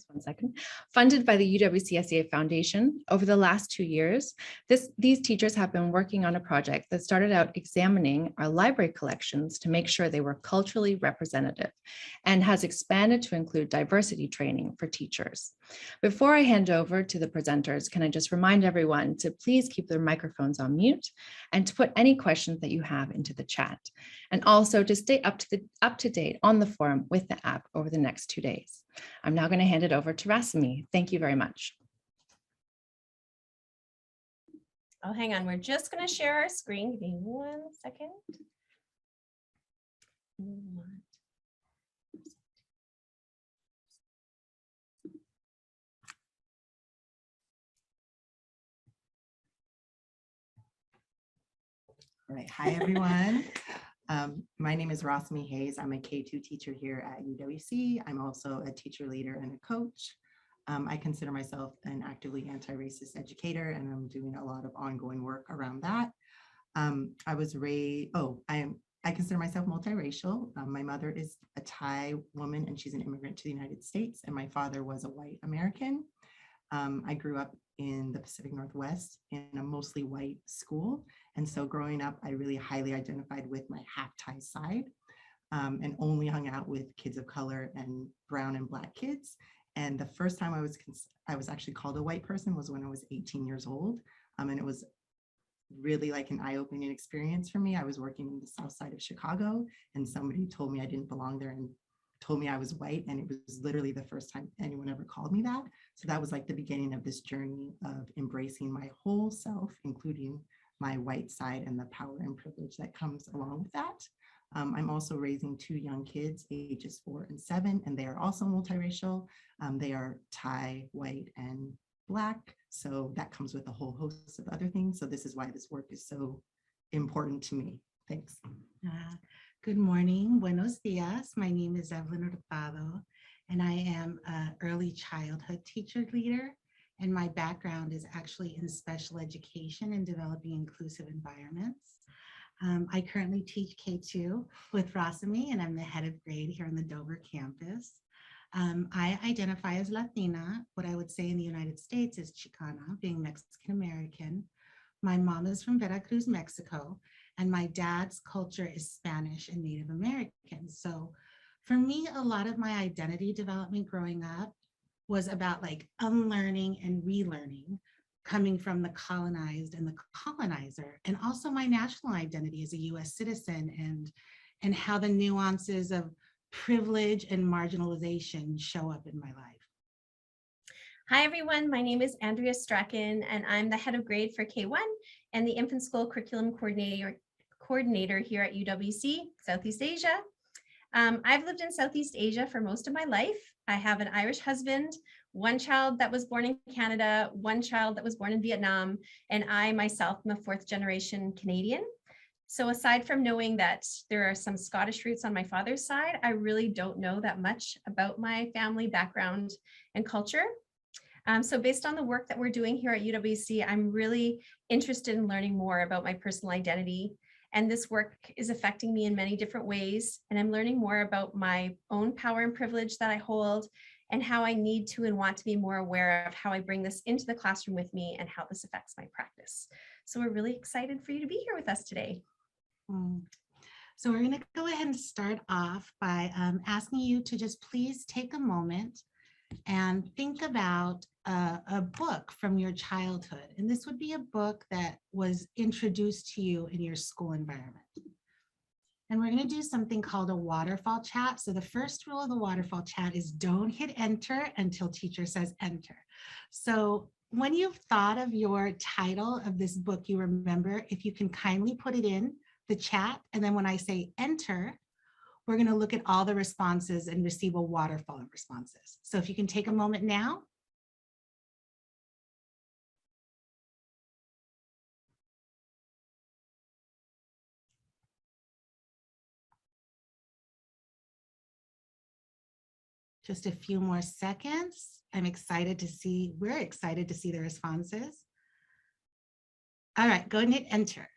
just one second, funded by the Uwcsea Foundation. Over the last 2 years, these teachers have been working on a project that started out examining our library collections to make sure they were culturally representative and has expanded to include diversity training for teachers. Before I hand over to the presenters, can I just remind everyone to please keep their microphones on mute and to put any questions that you have into the chat, and also to stay up to date on the forum with the app over the next 2 days. I'm now going to hand it over to Rasmi. Thank you very much. Oh, hang on. We're just going to share our screen. Give me 1 second. All right, hi everyone. My name is Rasmi Hayes. I'm a K2 teacher here at UWC. I'm also a teacher leader and a coach. I consider myself an actively anti-racist educator, and I'm doing a lot of ongoing work around that. I consider myself multiracial. My mother is a Thai woman and she's an immigrant to the United States, and my father was a white American. I grew up in the Pacific Northwest in a mostly white school. And so growing up, I really highly identified with my half Thai side and only hung out with kids of color and brown and Black kids. And the first time I was actually called a white person was when I was 18 years old. And it was really like an eye-opening experience for me. I was working in the South Side of Chicago and somebody told me I didn't belong there and told me I was white, and it was literally the first time anyone ever called me that. So that was like the beginning of this journey of embracing my whole self, including my white side and the power and privilege that comes along with that. I'm also raising 2 young kids, ages 4 and 7, and they are also multiracial. They are Thai, white, and Black. So that comes with a whole host of other things. So this is why this work is so important to me. Thanks. Good morning, buenos dias. My name is Evelyn Hurtado, and I am an early childhood teacher leader. And my background is actually in special education and developing inclusive environments. I currently teach K2 with Rasmi, and I'm the head of grade here on the Dover campus. I identify as Latina. What I would say in the United States is Chicana, being Mexican American. My mom is from Veracruz, Mexico, and my dad's culture is Spanish and Native American. So for me, a lot of my identity development growing up was about like unlearning and relearning, coming from the colonized and the colonizer, and also my national identity as a US citizen and how the nuances of privilege and marginalization show up in my life. Hi, everyone. My name is Andrea Strachan, and I'm the head of grade for K1 and the Infant School Curriculum Coordinator here at UWC, Southeast Asia. I've lived in Southeast Asia for most of my life. I have an Irish husband, 1 child that was born in Canada, 1 child that was born in Vietnam, and I myself am a 4th generation Canadian. So aside from knowing that there are some Scottish roots on my father's side, I really don't know that much about my family background and culture. So based on the work that we're doing here at UWC, I'm really interested in learning more about my personal identity. And this work is affecting me in many different ways. And I'm learning more about my own power and privilege that I hold and how I need to and want to be more aware of how I bring this into the classroom with me and how this affects my practice. So we're really excited for you to be here with us today. So we're going to go ahead and start off by asking you to just please take a moment and think about a book from your childhood. And this would be a book that was introduced to you in your school environment. And we're going to do something called a waterfall chat. So the first rule of the waterfall chat is don't hit enter until teacher says enter. So when you've thought of your title of this book, you remember, if you can kindly put it in the chat. And then when I say enter, we're going to look at all the responses and receive a waterfall of responses. So if you can take a moment now. Just a few more seconds. We're excited to see the responses. All right, go ahead and hit enter.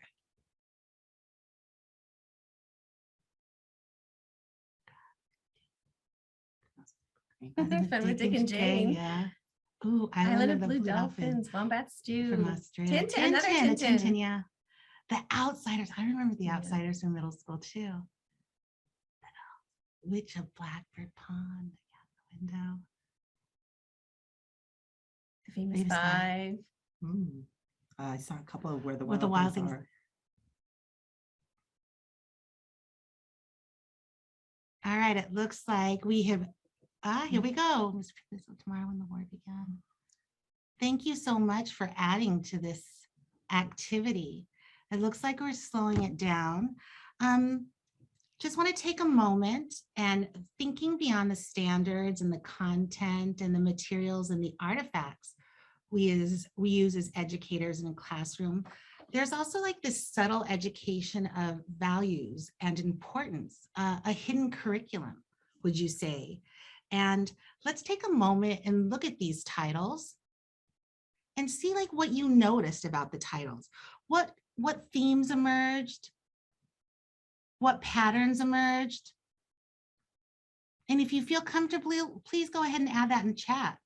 Fun with Dick and Jane. Yeah. Ooh, Island of Blue Dolphins, Wombat Stew. From Australia. Tintin, another a Tintin. yeah. The Outsiders. I remember the Yeah. Outsiders from middle school too. Witch of Blackbird Pond. Yeah, the window. The Famous Famous Five. I saw a couple of Where the With the Wild Wild Things Things. Are. All right, it looks like we have, here we go. Mr. Crystal, tomorrow when the war began. Thank you so much for adding to this activity. It looks like we're slowing it down. Just want to take a moment and thinking beyond the standards and the content and the materials and the artifacts we use as educators in a classroom. There's also like this subtle education of values and importance, a hidden curriculum, would you say? And let's take a moment and look at these titles and see like what you noticed about the titles. What themes emerged? What patterns emerged? And if you feel comfortable, please go ahead and add that in chat.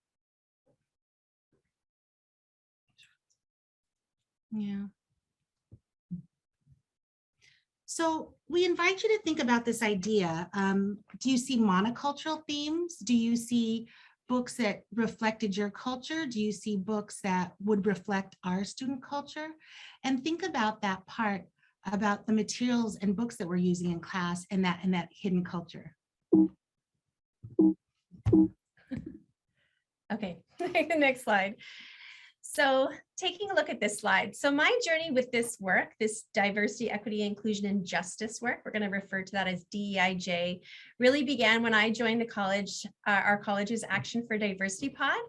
Yeah. So we invite you to think about this idea. Do you see monocultural themes? Do you see books that reflected your culture? Do you see books that would reflect our student culture? And think about that part about the materials and books that we're using in class and that hidden culture. Okay, next slide. So taking a look at this slide. So my journey with this work, this diversity, equity, inclusion, and justice work, we're going to refer to that as DEIJ, really began when I joined the college, our college's Action for Diversity pod.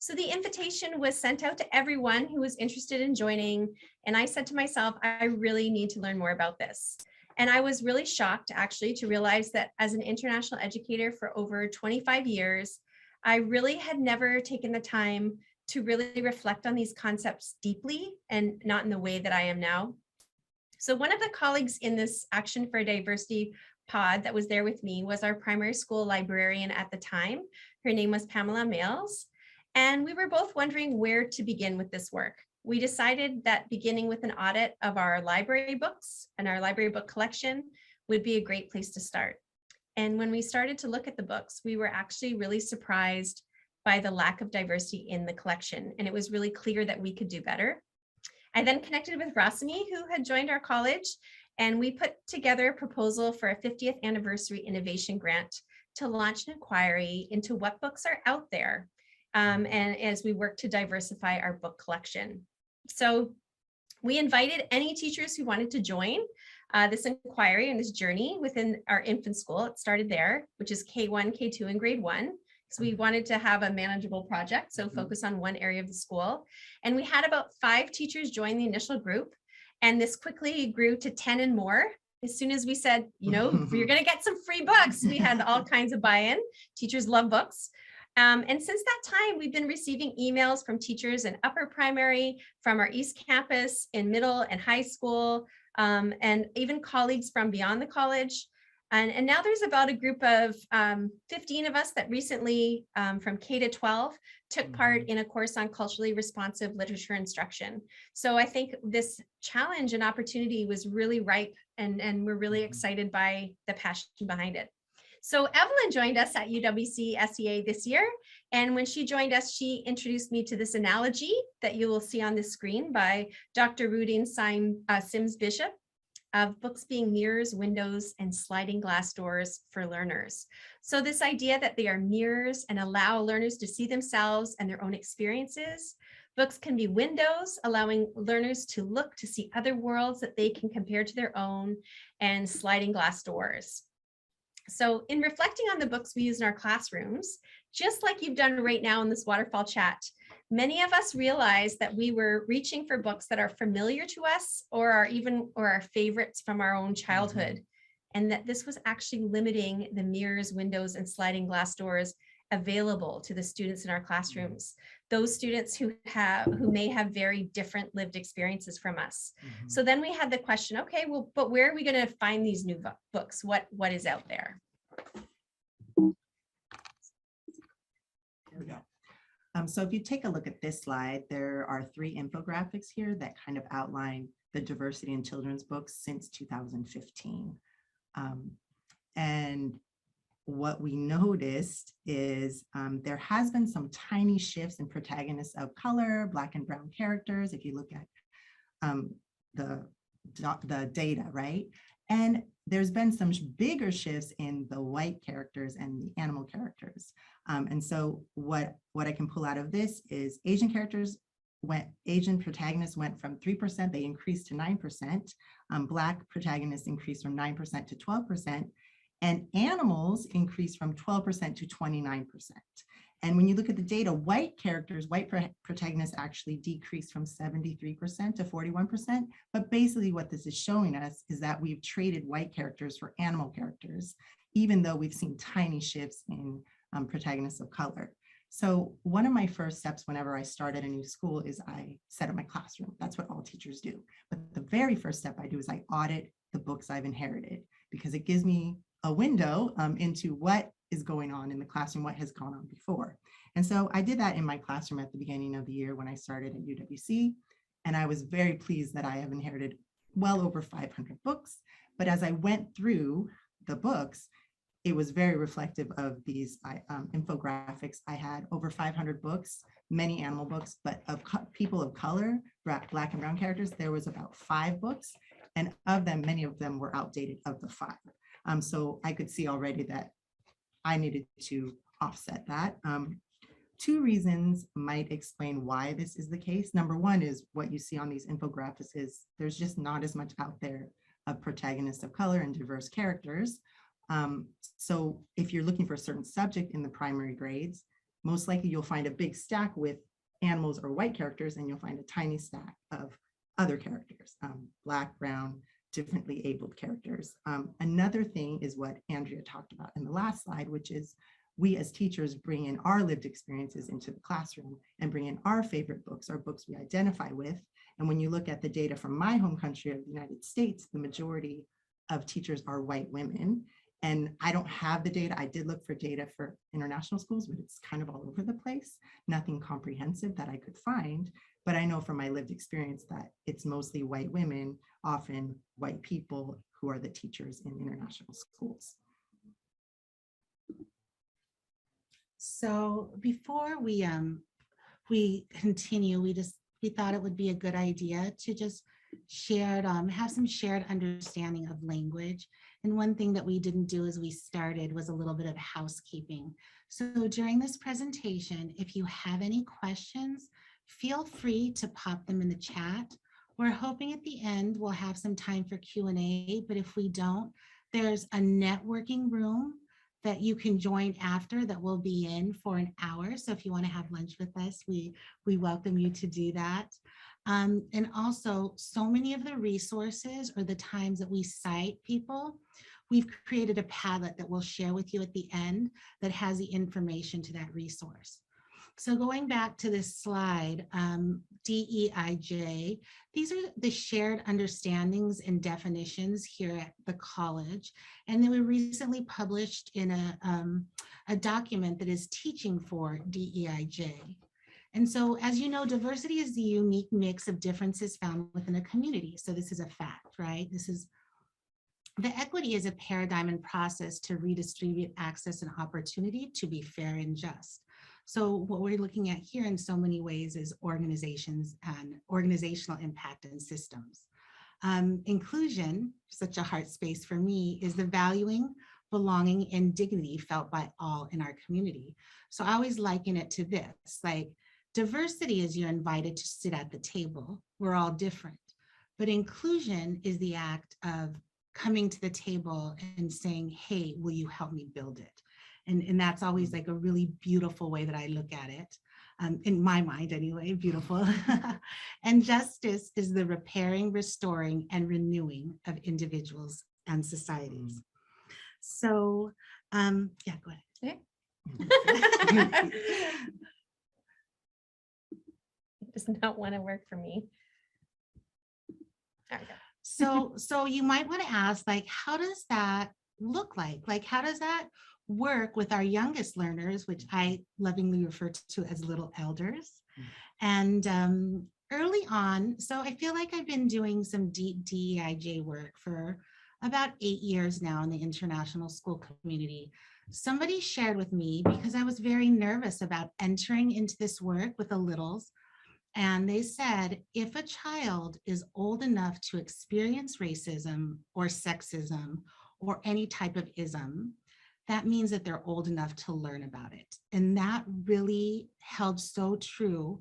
So the invitation was sent out to everyone who was interested in joining. And I said to myself, I really need to learn more about this. And I was really shocked actually to realize that as an international educator for over 25 years, I really had never taken the time to really reflect on these concepts deeply and not in the way that I am now. So one of the colleagues in this Action for Diversity pod that was there with me was our primary school librarian at the time. Her name was Pamela Males. And we were both wondering where to begin with this work. We decided that beginning with an audit of our library books and our library book collection would be a great place to start. And when we started to look at the books, we were actually really surprised by the lack of diversity in the collection. And it was really clear that we could do better. I then connected with Rasimi, who had joined our college, and we put together a proposal for a 50th anniversary innovation grant to launch an inquiry into what books are out there. And as we work to diversify our book collection. So we invited any teachers who wanted to join this inquiry and this journey within our infant school. It started there, which is K1, K2, and grade 1. So we wanted to have a manageable project, so focus on one area of the school. And we had about 5 teachers join the initial group. And this quickly grew to 10 and more. As soon as we said, you know, you're going to get some free books, we had all kinds of buy-in. Teachers love books. And since that time, we've been receiving emails from teachers in upper primary, from our East Campus, in middle and high school, and even colleagues from beyond the college. And now there's about a group of 15 of us that recently, from K to 12, took part in a course on culturally responsive literature instruction. So I think this challenge and opportunity was really ripe, and we're really excited by the passion behind it. So Evelyn joined us at Uwcsea this year. And when she joined us, she introduced me to this analogy that you will see on the screen by Dr. Rudine Sims Bishop of books being mirrors, windows, and sliding glass doors for learners. So this idea that they are mirrors and allow learners to see themselves and their own experiences. Books can be windows, allowing learners to look to see other worlds that they can compare to their own, and sliding glass doors. So in reflecting on the books we use in our classrooms, just like you've done right now in this waterfall chat, many of us realized that we were reaching for books that are familiar to us or our favorites from our own childhood. And that this was actually limiting the mirrors, windows, and sliding glass doors available to the students in our classrooms. Those students who may have very different lived experiences from us. So then we had the question, okay, well, but where are we going to find these new books? What is out there? So if you take a look at this slide, there are 3 infographics here that kind of outline the diversity in children's books since 2015. And what we noticed is there has been some tiny shifts in protagonists of color, Black and brown characters, if you look at the data, right? And there's been some bigger shifts in the white characters and the animal characters. And so what I can pull out of this is Asian protagonists went from 3%, they increased to 9%. Black protagonists increased from 9% to 12%. And animals increased from 12% to 29%. And when you look at the data, white protagonists actually decreased from 73% to 41%. But basically what this is showing us is that we've traded white characters for animal characters, even though we've seen tiny shifts in protagonists of color. So one of my first steps whenever I start at a new school is I set up my classroom. That's what all teachers do. But the very first step I do is I audit the books I've inherited, because it gives me a window into what is going on in the classroom, what has gone on before. And so I did that in my classroom at the beginning of the year when I started at UWC. And I was very pleased that I have inherited well over 500 books. But as I went through the books, it was very reflective of these infographics. I had over 500 books, many animal books, but of people of color, Black and brown characters, there was about 5 books. And of them, many of them were outdated of the 5. So I could see already that I needed to offset that. 2 reasons might explain why this is the case. Number one is what you see on these infographics is there's just not as much out there of protagonists of color and diverse characters. So if you're looking for a certain subject in the primary grades, most likely you'll find a big stack with animals or white characters, and you'll find a tiny stack of other characters, Black, brown, differently abled characters. Another thing is what Andrea talked about in the last slide, which is we as teachers bring in our lived experiences into the classroom and bring in our favorite books, our books we identify with. And when you look at the data from my home country of the United States, the majority of teachers are white women. And I don't have the data. I did look for data for international schools, but it's kind of all over the place. Nothing comprehensive that I could find. But I know from my lived experience that it's mostly white women, often white people, who are the teachers in international schools. So before we continue, we thought it would be a good idea to just have some shared understanding of language. And one thing that we didn't do as we started was a little bit of housekeeping. So during this presentation, if you have any questions, feel free to pop them in the chat. We're hoping at the end we'll have some time for Q&A, but if we don't, there's a networking room that you can join after that will be in for an hour. So if you want to have lunch with us, we welcome you to do that. And also, so many of the resources or the times that we cite people, we've created a Padlet that we'll share with you at the end that has the information to that resource. So going back to this slide, DEIJ, these are the shared understandings and definitions here at the college. And they were recently published in a document that is teaching for DEIJ. And so, as you know, diversity is the unique mix of differences found within a community. So this is a fact, right? The equity is a paradigm and process to redistribute access and opportunity to be fair and just. So what we're looking at here in so many ways is organizations and organizational impact and systems. Inclusion, such a heart space for me, is the valuing, belonging, and dignity felt by all in our community. So I always liken it to this, like diversity is you're invited to sit at the table. We're all different. But inclusion is the act of coming to the table and saying, hey, will you help me build it? And that's always like a really beautiful way that I look at it. In my mind anyway, beautiful. And justice is the repairing, restoring, and renewing of individuals and societies. So, yeah, go ahead. Okay. It does not want to work for me. There we go. So you might want to ask, like, how does that look like? Like, how does that work with our youngest learners, which I lovingly refer to as little elders? And early on, so I feel like I've been doing some deep DEIJ work for about 8 years now in the international school community. Somebody shared with me, because I was very nervous about entering into this work with the littles, and they said, if a child is old enough to experience racism or sexism or any type of ism, that means that they're old enough to learn about it. And that really held so true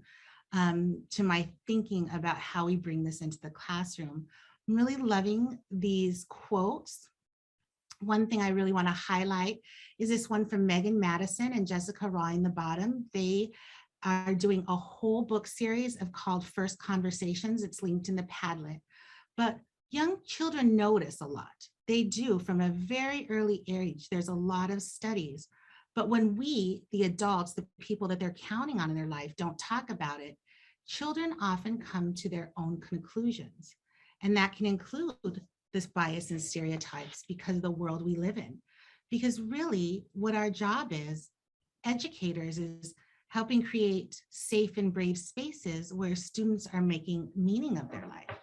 to my thinking about how we bring this into the classroom. I'm really loving these quotes. One thing I really want to highlight is this one from Megan Madison and Jessica Raw in the bottom. They are doing a whole book series called First Conversations. It's linked in the Padlet. But young children notice a lot. They do from a very early age. There's a lot of studies. But when we, the adults, the people that they're counting on in their life, don't talk about it, children often come to their own conclusions. And that can include this bias and stereotypes because of the world we live in. Because really what our job is, educators, is helping create safe and brave spaces where students are making meaning of their life.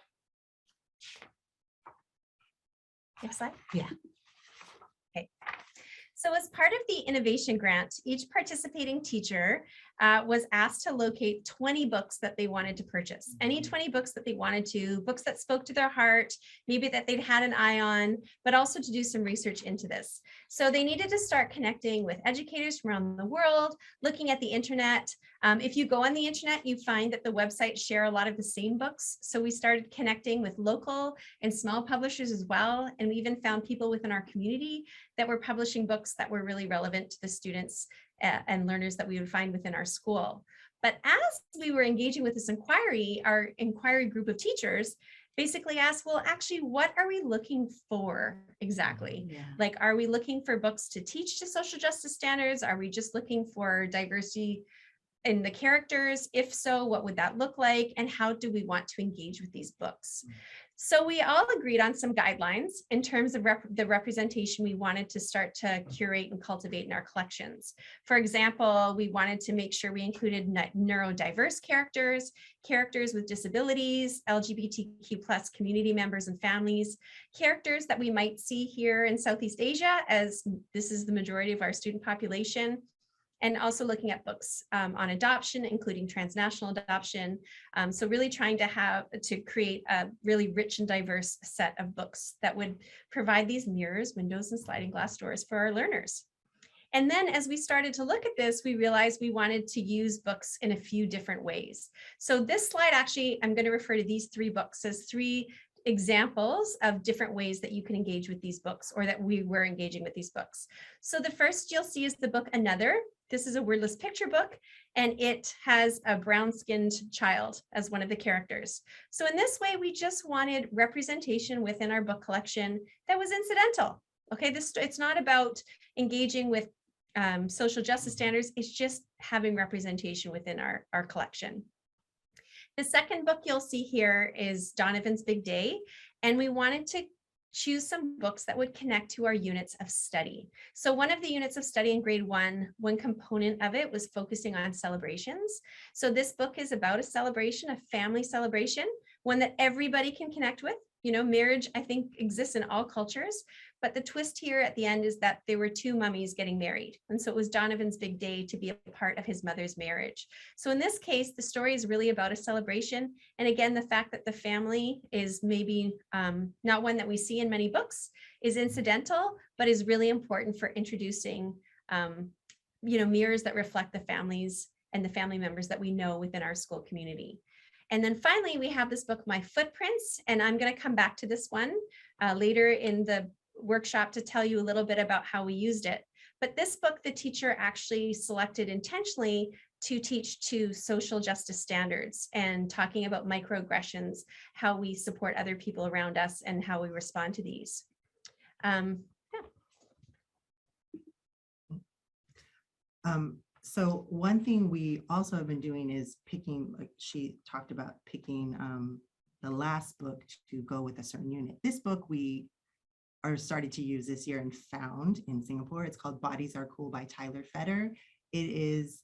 Next slide. Yeah. Okay. So as part of the innovation grant, each participating teacher was asked to locate 20 books that they wanted to purchase. Any 20 books that they wanted to, books that spoke to their heart, maybe that they'd had an eye on, but also to do some research into this. So they needed to start connecting with educators from around the world, looking at the internet. If you go on the internet, you find that the websites share a lot of the same books. So we started connecting with local and small publishers as well. And we even found people within our community that were publishing books that were really relevant to the students and learners that we would find within our school. But as we were engaging with this inquiry, our inquiry group of teachers basically asked, well, actually, what are we looking for exactly? Yeah. Like, are we looking for books to teach to social justice standards? Are we just looking for diversity in the characters? If so, what would that look like? And how do we want to engage with these books? So we all agreed on some guidelines in terms of the representation we wanted to start to curate and cultivate in our collections. For example, we wanted to make sure we included neurodiverse characters, characters with disabilities, LGBTQ+ community members and families, characters that we might see here in Southeast Asia, as this is the majority of our student population, and also looking at books on adoption, including transnational adoption. So really trying to create a really rich and diverse set of books that would provide these mirrors, windows, and sliding glass doors for our learners. And then as we started to look at this, we realized we wanted to use books in a few different ways. So this slide, actually, I'm going to refer to these 3 books as 3 examples of different ways that you can engage with these books, or that we were engaging with these books. So the first you'll see is the book Another. This is a wordless picture book, and it has a brown-skinned child as one of the characters. So in this way, we just wanted representation within our book collection that was incidental. Okay, it's not about engaging with social justice standards. It's just having representation within our collection. The second book you'll see here is Donovan's Big Day, and we wanted to choose some books that would connect to our units of study. So one of the units of study in grade 1, one component of it was focusing on celebrations. So this book is about a celebration, a family celebration, one that everybody can connect with. You know, marriage, I think, exists in all cultures, but the twist here at the end is that there were 2 mummies getting married. And so it was Donovan's big day to be a part of his mother's marriage. So in this case, the story is really about a celebration. And again, the fact that the family is maybe not one that we see in many books is incidental, but is really important for introducing, mirrors that reflect the families and the family members that we know within our school community. And then finally, we have this book, My Footprints, and I'm going to come back to this one later in the workshop to tell you a little bit about how we used it. But this book, the teacher actually selected intentionally to teach to social justice standards and talking about microaggressions, how we support other people around us and how we respond to these. So one thing we also have been doing is picking, like she talked about picking the last book to go with a certain unit. This book we are started to use this year and found in Singapore. It's called Bodies Are Cool by Tyler Fetter. It is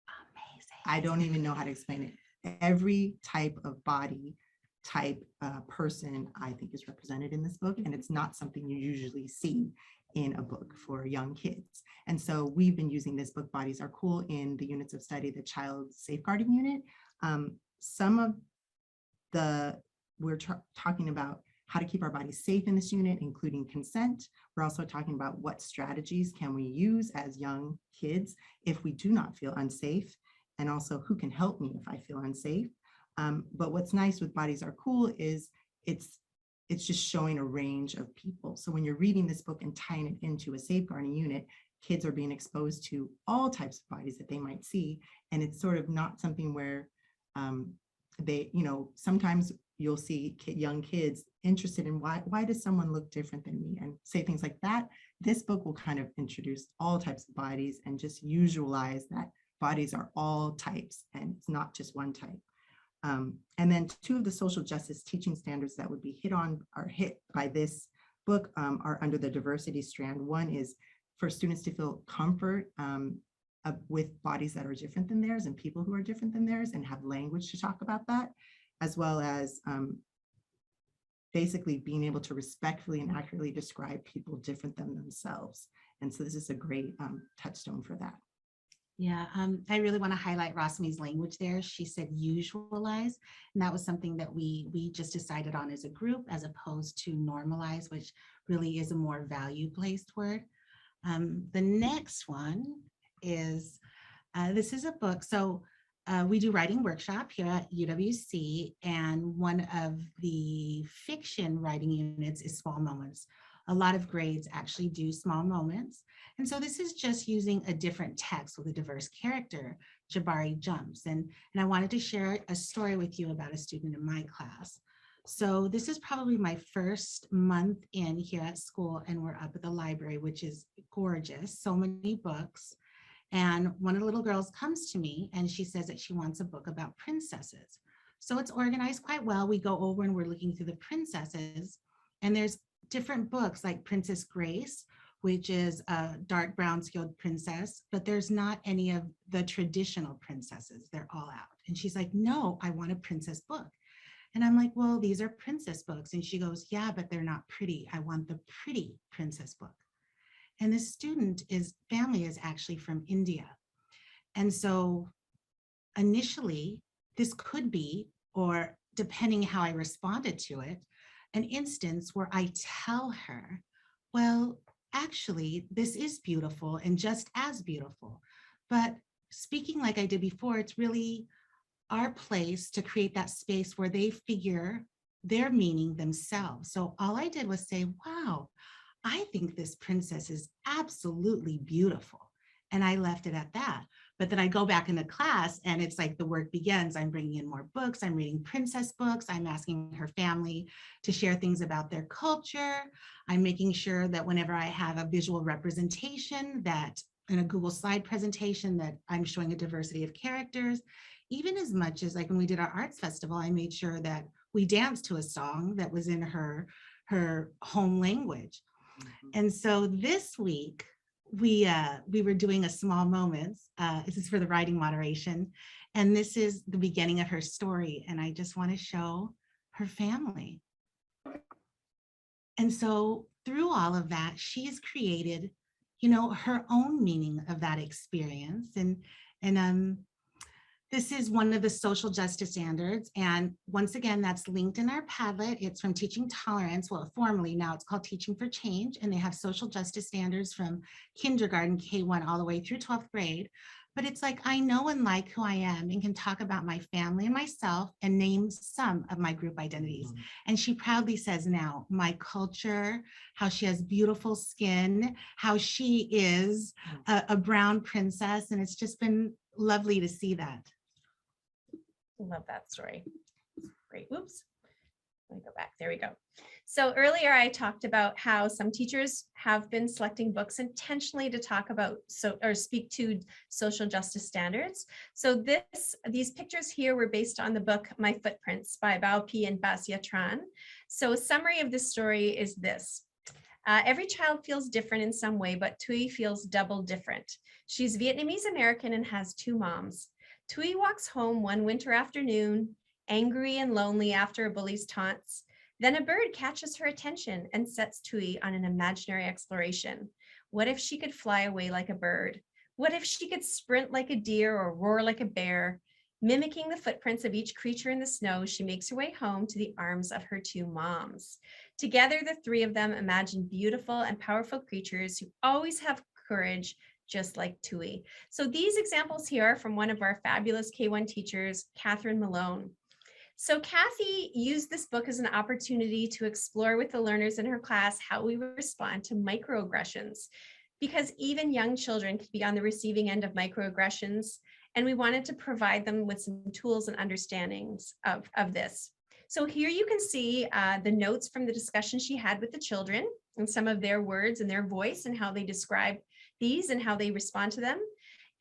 amazing. I don't even know how to explain it. Every type of body type person, I think, is represented in this book, and it's not something you usually see in a book for young kids. And so we've been using this book, Bodies Are Cool, in the units of study, the child safeguarding unit. Some of we're talking about how to keep our bodies safe in this unit, including consent. We're also talking about what strategies can we use as young kids if we do not feel unsafe, and also who can help me if I feel unsafe. But what's nice with Bodies Are Cool is it's just showing a range of people. So when you're reading this book and tying it into a safeguarding unit, kids are being exposed to all types of bodies that they might see. And it's sort of not something where they, sometimes you'll see young kids interested in why does someone look different than me, and say things like that. This book will kind of introduce all types of bodies and just usualize that bodies are all types and it's not just one type. And then two of the social justice teaching standards that would be hit by this book are under the diversity strand. One is for students to feel comfort with bodies that are different than theirs and people who are different than theirs, and have language to talk about that, as well as basically being able to respectfully and accurately describe people different than themselves. And so this is a great touchstone for that. Yeah, I really want to highlight Rosmi's language there. She said usualize, and that was something that we just decided on as a group, as opposed to normalize, which really is a more value-placed word. The next one is, this is a book. So we do writing workshop here at UWC, and one of the fiction writing units is small moments. A lot of grades actually do small moments. And so this is just using a different text with a diverse character, Jabari Jumps. And I wanted to share a story with you about a student in my class. So this is probably my first month in here at school, and we're up at the library, which is gorgeous, so many books. And one of the little girls comes to me and she says that she wants a book about princesses. So it's organized quite well. We go over and we're looking through the princesses, and there's different books like Princess Grace, which is a dark brown skilled princess, but there's not any of the traditional princesses. They're all out. And she's like, no, I want a princess book. And I'm like, well, these are princess books. And she goes, yeah, but they're not pretty. I want the pretty princess book. And this student's family is actually from India. And so initially, this could be, or depending how I responded to it, an instance where I tell her, well, actually, this is beautiful and just as beautiful. But speaking like I did before, it's really our place to create that space where they figure their meaning themselves. So all I did was say, wow, I think this princess is absolutely beautiful. And I left it at that. But then I go back into class and it's like the work begins. I'm bringing in more books. I'm reading princess books. I'm asking her family to share things about their culture. I'm making sure that whenever I have a visual representation, that in a Google slide presentation, that I'm showing a diversity of characters. Even as much as like when we did our arts festival, I made sure that we danced to a song that was in her home language. And so this week, we were doing a small moments. This is for the writing moderation. And this is the beginning of her story. And I just want to show her family. And so through all of that, she has created, her own meaning of that experience. And this is one of the social justice standards. And once again, that's linked in our Padlet. It's from Teaching Tolerance. Well, formally now it's called Teaching for Change. And they have social justice standards from kindergarten, K1, all the way through 12th grade. But it's like, I know and like who I am and can talk about my family and myself and name some of my group identities. And she proudly says now, my culture, how she has beautiful skin, how she is a brown princess. And it's just been lovely to see that. Love that story. Great. Whoops. Let me go back. There we go. So earlier I talked about how some teachers have been selecting books intentionally to talk about or speak to social justice standards. So these pictures here were based on the book My Footprints by Bao Pi and Basia Tran. So a summary of this story is this. Every child feels different in some way, but Tui feels double different. She's Vietnamese American and has 2 moms. Tui walks home one winter afternoon, angry and lonely after a bully's taunts. Then a bird catches her attention and sets Tui on an imaginary exploration. What if she could fly away like a bird? What if she could sprint like a deer or roar like a bear? Mimicking the footprints of each creature in the snow, she makes her way home to the arms of her 2 moms. Together, the 3 of them imagine beautiful and powerful creatures who always have courage, just like Tui. So these examples here are from one of our fabulous K1 teachers, Catherine Malone. So Kathy used this book as an opportunity to explore with the learners in her class how we respond to microaggressions, because even young children could be on the receiving end of microaggressions, and we wanted to provide them with some tools and understandings of this. So here you can see the notes from the discussion she had with the children and some of their words and their voice and how they describe these and how they respond to them.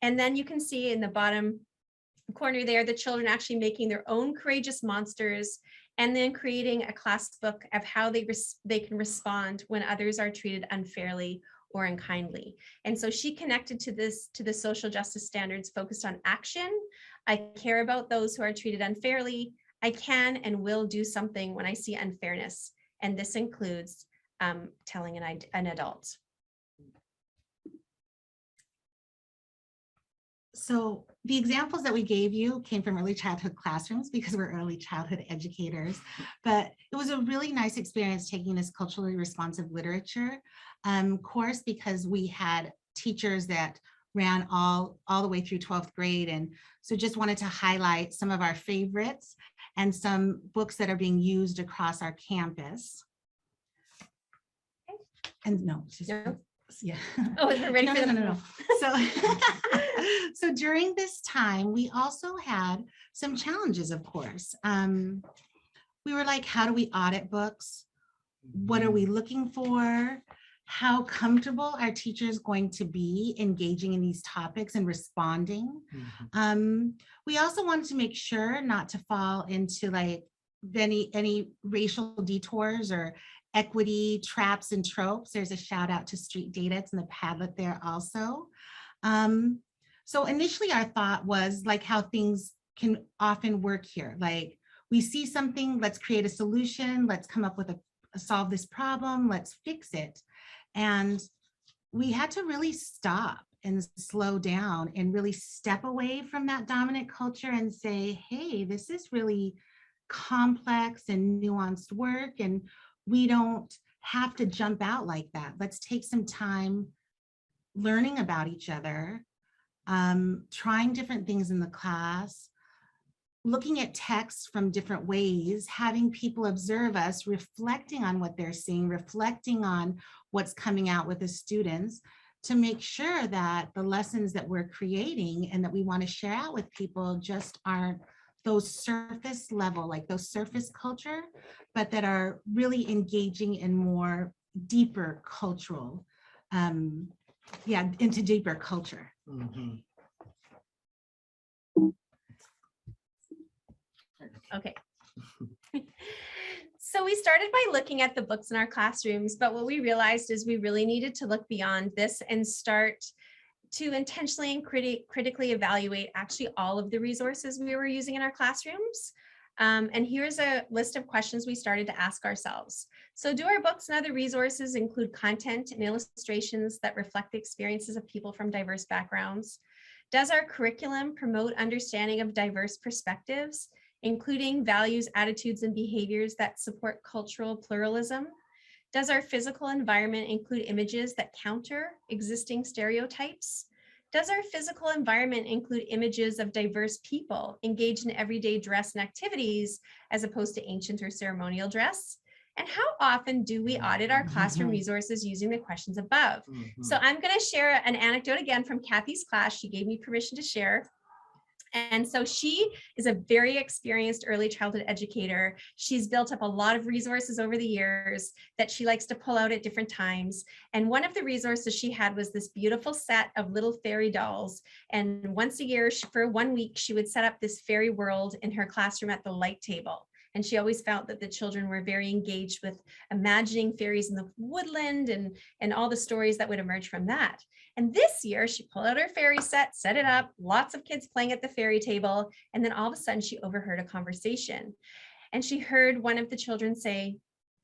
And then you can see in the bottom corner there, the children actually making their own courageous monsters and then creating a class book of how they can respond when others are treated unfairly or unkindly. And so she connected to the social justice standards focused on action. I care about those who are treated unfairly. I can and will do something when I see unfairness. And this includes telling an adult. So the examples that we gave you came from early childhood classrooms because we're early childhood educators, but it was a really nice experience taking this culturally responsive literature course because we had teachers that ran all the way through 12th grade. And so just wanted to highlight some of our favorites and some books that are being used across our campus. And no, it's just, No. yeah. Oh, we're ready for no. So during this time, we also had some challenges, of course. We were like, how do we audit books? What are we looking for? How comfortable are teachers going to be engaging in these topics and responding? We also wanted to make sure not to fall into like any racial detours or equity traps and tropes. There's a shout out to Street Data. It's in the Padlet there also. So initially our thought was like how things can often work here. Like we see something, let's create a solution. Let's come up with solve this problem. Let's fix it. And we had to really stop and slow down and really step away from that dominant culture and say, hey, this is really complex and nuanced work. And we don't have to jump out like that. Let's take some time learning about each other, trying different things in the class, looking at text from different ways, having people observe us, reflecting on what they're seeing, reflecting on what's coming out with the students to make sure that the lessons that we're creating and that we want to share out with people just aren't those surface level, like those surface culture, but that are really engaging in more deeper cultural, into deeper culture. Okay. So we started by looking at the books in our classrooms, but what we realized is we really needed to look beyond this and start to intentionally and critically evaluate actually all of the resources we were using in our classrooms. And here's a list of questions we started to ask ourselves. So do our books and other resources include content and illustrations that reflect the experiences of people from diverse backgrounds? Does our curriculum promote understanding of diverse perspectives, including values, attitudes, and behaviors that support cultural pluralism? Does our physical environment include images that counter existing stereotypes? Does our physical environment include images of diverse people engaged in everyday dress and activities as opposed to ancient or ceremonial dress? And how often do we audit our classroom resources using the questions above? So I'm going to share an anecdote again from Kathy's class. She gave me permission to share. And so she is a very experienced early childhood educator. She's built up a lot of resources over the years that she likes to pull out at different times. And one of the resources she had was this beautiful set of little fairy dolls. And once a year, for 1 week, she would set up this fairy world in her classroom at the light table. And she always felt that the children were very engaged with imagining fairies in the woodland and all the stories that would emerge from that. And this year she pulled out her fairy set, set it up, lots of kids playing at the fairy table. And then all of a sudden she overheard a conversation. And she heard one of the children say,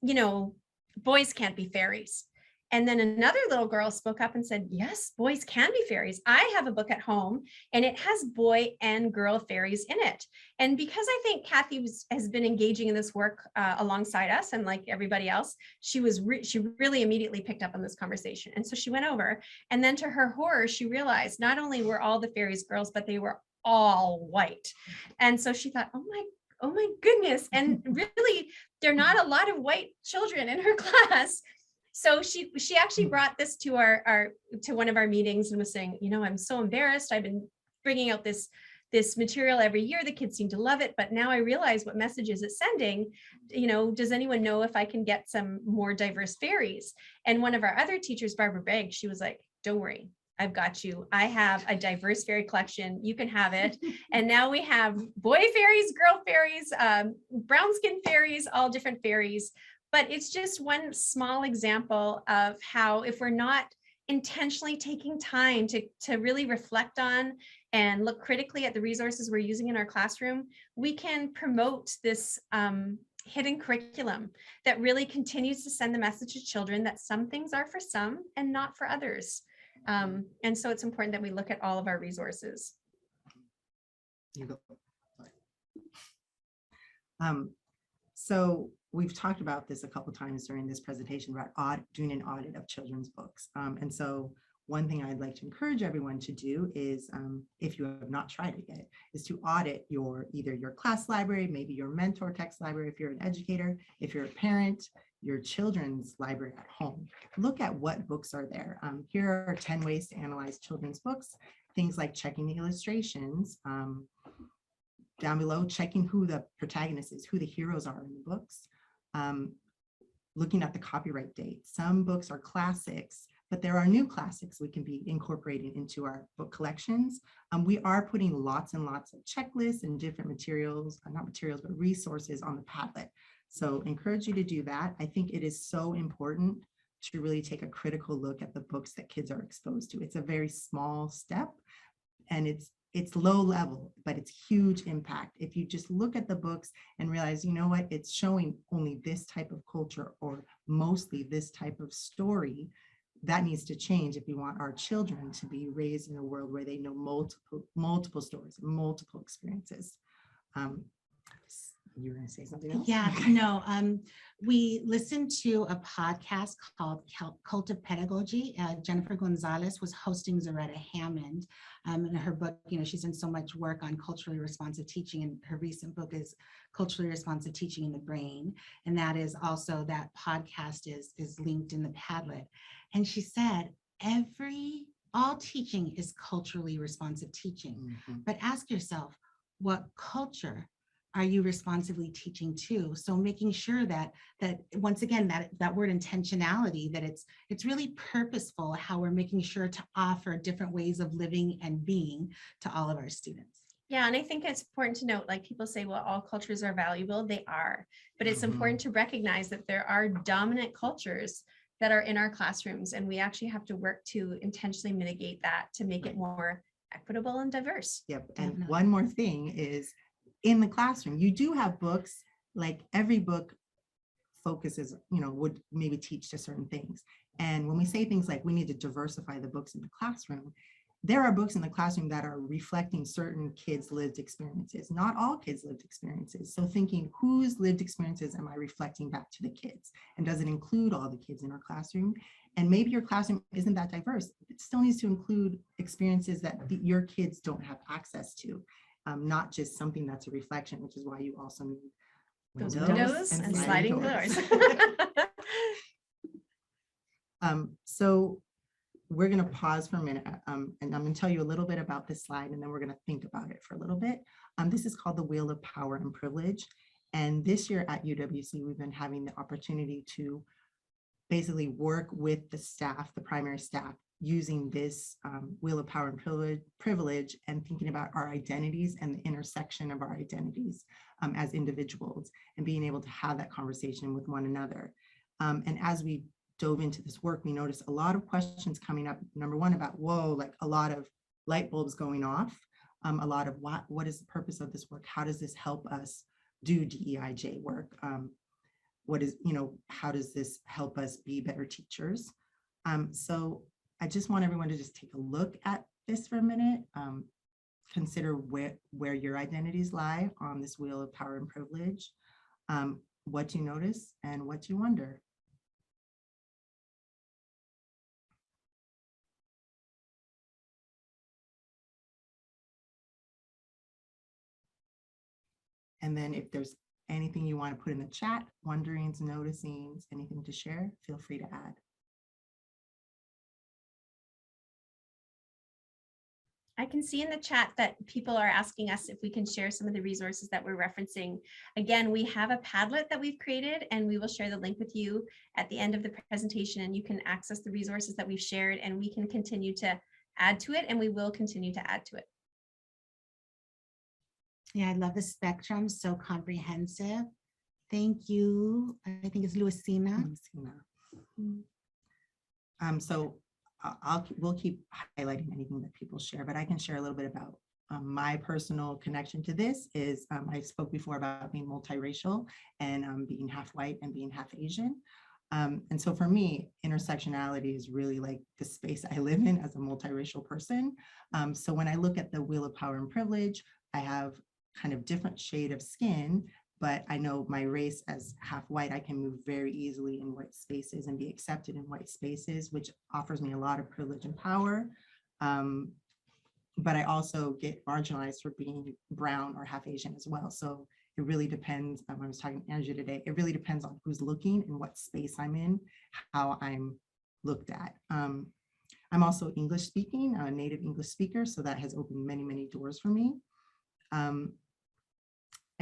you know, boys can't be fairies. And then another little girl spoke up and said, yes, boys can be fairies. I have a book at home and it has boy and girl fairies in it. And because I think Kathy has been engaging in this work alongside us and like everybody else, she really immediately picked up on this conversation. And so she went over, and then to her horror, she realized not only were all the fairies girls, but they were all white. And so she thought, oh my goodness. And really, there are not a lot of white children in her class. So she actually brought this to to one of our meetings and was saying, you know, I'm so embarrassed. I've been bringing out this material every year. The kids seem to love it, but now I realize what messages it's sending. You know, does anyone know if I can get some more diverse fairies? And one of our other teachers, Barbara Begg, she was like, don't worry, I've got you. I have a diverse fairy collection. You can have it. And now we have boy fairies, girl fairies, brown skin fairies, all different fairies. But it's just one small example of how, if we're not intentionally taking time to really reflect on and look critically at the resources we're using in our classroom, we can promote this hidden curriculum that really continues to send the message to children that some things are for some and not for others. And so it's important that we look at all of our resources. You go. So we've talked about this a couple of times during this presentation about doing an audit of children's books. And so one thing I'd like to encourage everyone to do is, if you have not tried it yet, is to audit either your class library, maybe your mentor text library if you're an educator, if you're a parent, your children's library at home. Look at what books are there. Here are 10 ways to analyze children's books. Things like checking the illustrations, down below, checking who the protagonist is, who the heroes are in the books, looking at the copyright date. Some books are classics, but there are new classics we can be incorporating into our book collections. We are putting lots and lots of checklists and different materials, not materials, but resources on the Padlet. So encourage you to do that. I think it is so important to really take a critical look at the books that kids are exposed to. It's a very small step, and it's low level, but it's huge impact. If you just look at the books and realize, you know what, it's showing only this type of culture or mostly this type of story, that needs to change if we want our children to be raised in a world where they know multiple stories, multiple experiences. You were going to say something else? Yeah, no. We listened to a podcast called Cult of Pedagogy. Jennifer Gonzalez was hosting Zaretta Hammond. In her book, you know, she's done so much work on culturally responsive teaching, and her recent book is Culturally Responsive Teaching in the Brain. And that is also, that podcast is linked in the Padlet. And she said, all teaching is culturally responsive teaching. Mm-hmm. But ask yourself, what culture are you responsively teaching to? So making sure that once again, that word intentionality, that it's really purposeful how we're making sure to offer different ways of living and being to all of our students. Yeah, and I think it's important to note, like people say, well, all cultures are valuable. They are, but it's important to recognize that there are dominant cultures that are in our classrooms, and we actually have to work to intentionally mitigate that to make it more equitable and diverse. Yep, and one more thing is, in the classroom, you do have books, like every book focuses, you know, would maybe teach to certain things. And when we say things like we need to diversify the books in the classroom, there are books in the classroom that are reflecting certain kids' lived experiences, not all kids' lived experiences. So thinking, whose lived experiences am I reflecting back to the kids? And does it include all the kids in our classroom? And maybe your classroom isn't that diverse. It still needs to include experiences that your kids don't have access to. Not just something that's a reflection, which is why you also need those windows and sliding doors. So we're going to pause for a minute, and I'm going to tell you a little bit about this slide, and then we're going to think about it for a little bit. This is called the Wheel of Power and Privilege. And this year at UWC, we've been having the opportunity to basically work with the staff, the primary staff, using this wheel of power and privilege and thinking about our identities and the intersection of our identities as individuals, and being able to have that conversation with one another. And as we dove into this work, we noticed a lot of questions coming up. Number one, about, whoa, like a lot of light bulbs going off, a lot of what is the purpose of this work? How does this help us do DEIJ work? What is, how does this help us be better teachers? So I just want everyone to just take a look at this for a minute. Consider where your identities lie on this wheel of power and privilege, what you notice and what you wonder. And then if there's anything you want to put in the chat, wonderings, noticings, anything to share, feel free to add. I can see in the chat that people are asking us if we can share some of the resources that we're referencing. Again, we have a Padlet that we've created, and we will share the link with you at the end of the presentation, and you can access the resources that we've shared, and we can continue to add to it, and we will continue to add to it. Yeah, I love the spectrum, so comprehensive. Thank you. I think it's Uwcsea. So we'll keep highlighting anything that people share, but I can share a little bit about my personal connection to this. Is I spoke before about being multiracial and being half white and being half Asian. And so for me, intersectionality is really like the space I live in as a multiracial person. So when I look at the wheel of power and privilege, I have kind of different shade of skin, but I know my race as half white, I can move very easily in white spaces and be accepted in white spaces, which offers me a lot of privilege and power. But I also get marginalized for being brown or half Asian as well. So it really depends. I was talking to Andrew today, it really depends on who's looking and what space I'm in, how I'm looked at. I'm also English speaking, a native English speaker, so that has opened many, many doors for me.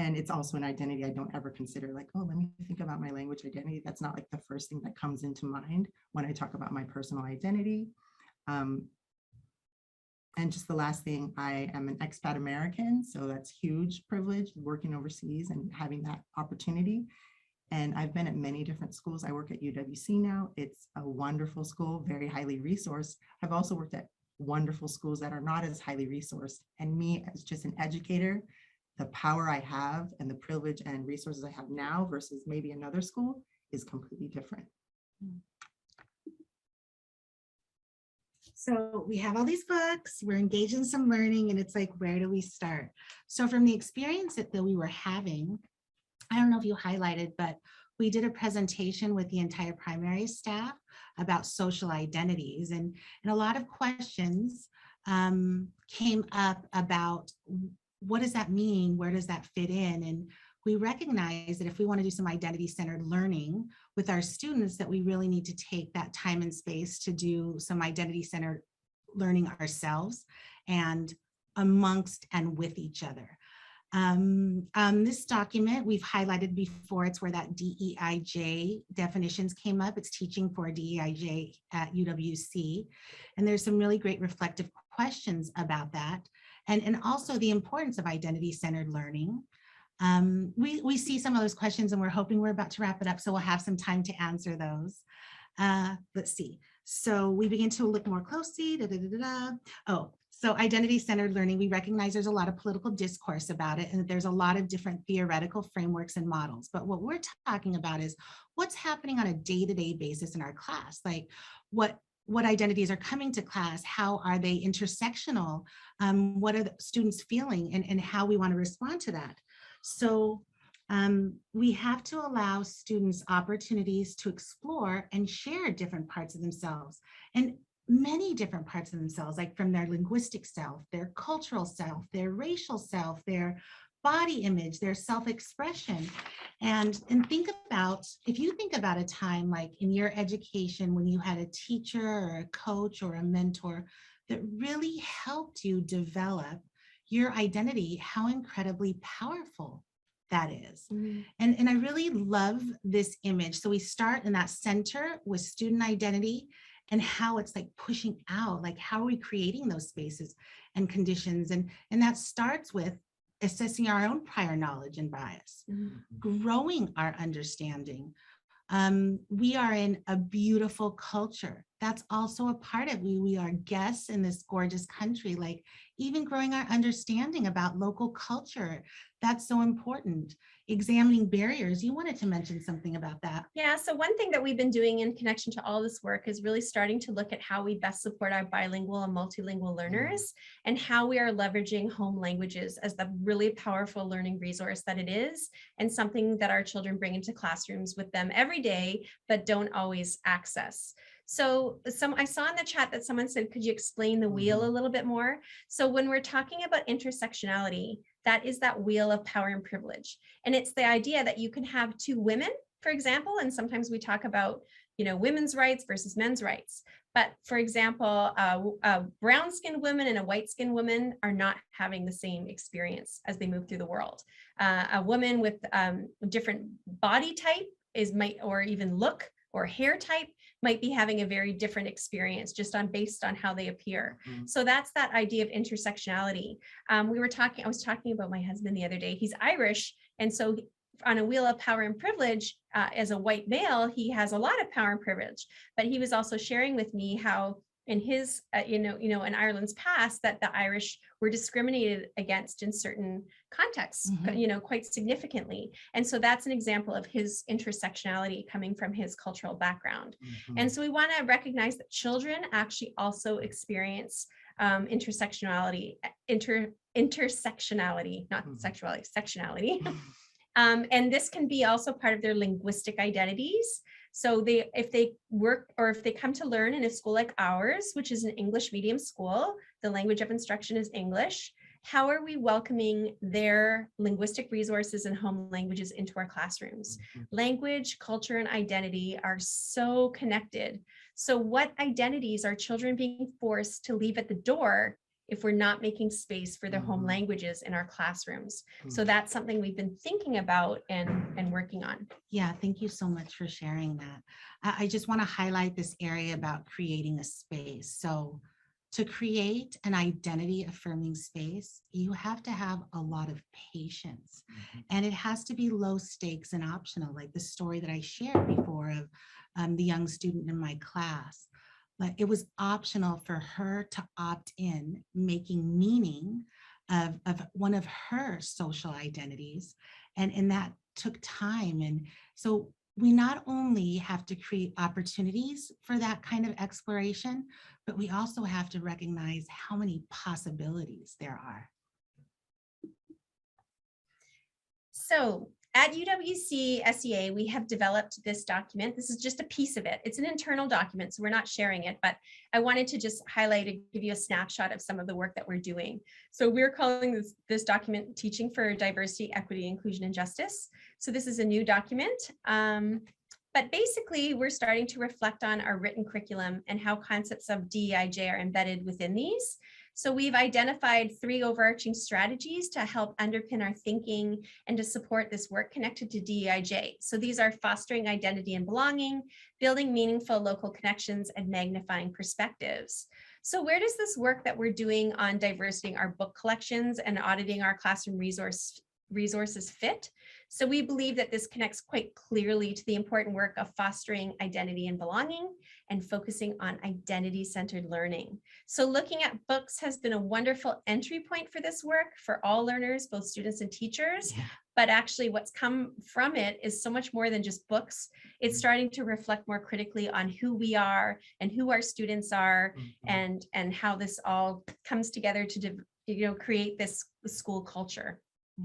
And it's also an identity I don't ever consider like, oh, let me think about my language identity. That's not like the first thing that comes into mind when I talk about my personal identity. And just the last thing, I am an expat American, so that's huge privilege, working overseas and having that opportunity. And I've been at many different schools. I work at UWC now. It's a wonderful school, very highly resourced. I've also worked at wonderful schools that are not as highly resourced. And me as just an educator, the power I have and the privilege and resources I have now versus maybe another school is completely different. So we have all these books, we're engaged in some learning, and it's like, where do we start? So from the experience that we were having, I don't know if you highlighted, but we did a presentation with the entire primary staff about social identities, and a lot of questions came up about what does that mean? Where does that fit in? And we recognize that if we want to do some identity-centered learning with our students, that we really need to take that time and space to do some identity-centered learning ourselves and amongst and with each other. This document we've highlighted before, it's where that DEIJ definitions came up. It's teaching for DEIJ at UWC. And there's some really great reflective questions about that. And also the importance of identity-centered learning. We see some of those questions and we're hoping we're about to wrap it up, so we'll have some time to answer those. Let's see. So we begin to look more closely. Oh, so identity-centered learning, we recognize there's a lot of political discourse about it and that there's a lot of different theoretical frameworks and models. But what we're talking about is what's happening on a day-to-day basis in our class. Like what identities are coming to class, how are they intersectional, what are the students feeling, and how we want to respond to that. So we have to allow students opportunities to explore and share different parts of themselves, and many different parts of themselves, like from their linguistic self, their cultural self, their racial self, their body image, their self-expression. And think about, if you think about a time like in your education when you had a teacher or a coach or a mentor that really helped you develop your identity, how incredibly powerful that is. Mhm. And I really love this image. So we start in that center with student identity and how it's like pushing out, like how are we creating those spaces and conditions? And that starts with assessing our own prior knowledge and bias, growing our understanding. We are in a beautiful culture. That's also a part of we are guests in this gorgeous country, like even growing our understanding about local culture. That's so important. Examining barriers. You wanted to mention something about that. Yeah, so one thing that we've been doing in connection to all this work is really starting to look at how we best support our bilingual and multilingual learners and how we are leveraging home languages as the really powerful learning resource that it is, and something that our children bring into classrooms with them every day, but don't always access. So I saw in the chat that someone said, could you explain the wheel a little bit more? So when we're talking about intersectionality, that is that wheel of power and privilege. And it's the idea that you can have two women, for example, and sometimes we talk about, women's rights versus men's rights. But for example, a brown-skinned woman and a white-skinned woman are not having the same experience as they move through the world. A woman with different body type or even look or hair type might be having a very different experience just based on how they appear. So that's that idea of intersectionality. I was talking about my husband the other day. He's Irish. And so on a wheel of power and privilege, as a white male, he has a lot of power and privilege, but he was also sharing with me how in his, in Ireland's past, that the Irish were discriminated against in certain contexts, quite significantly. And so that's an example of his intersectionality coming from his cultural background. And so we want to recognize that children actually also experience intersectionality, not sexuality, sectionality. And this can be also part of their linguistic identities. So if they work or if they come to learn in a school like ours, which is an English medium school, the language of instruction is English, how are we welcoming their linguistic resources and home languages into our classrooms? Language, culture, and identity are so connected. So what identities are children being forced to leave at the door if we're not making space for their home languages in our classrooms? So that's something we've been thinking about and working on. Yeah, thank you so much for sharing that. I just want to highlight this area about creating a space. So to create an identity affirming space, you have to have a lot of patience, and it has to be low stakes and optional, like the story that I shared before of the young student in my class. But it was optional for her to opt in, making meaning of one of her social identities. And that took time. And so we not only have to create opportunities for that kind of exploration, but we also have to recognize how many possibilities there are. So at UwcsEA, we have developed this document. This is just a piece of it. It's an internal document, so we're not sharing it, but I wanted to just highlight and give you a snapshot of some of the work that we're doing. So we're calling this document Teaching for Diversity, Equity, Inclusion, and Justice. So this is a new document. But basically, we're starting to reflect on our written curriculum and how concepts of DEIJ are embedded within these. So we've identified 3 overarching strategies to help underpin our thinking and to support this work connected to DEIJ. So these are fostering identity and belonging, building meaningful local connections, and magnifying perspectives. So where does this work that we're doing on diversity, our book collections, and auditing our classroom resources fit? So we believe that this connects quite clearly to the important work of fostering identity and belonging and focusing on identity-centered learning. So looking at books has been a wonderful entry point for this work for all learners, both students and teachers. Yeah. But actually what's come from it is so much more than just books. It's starting to reflect more critically on who we are and who our students are, and how this all comes together to create this school culture. Yeah.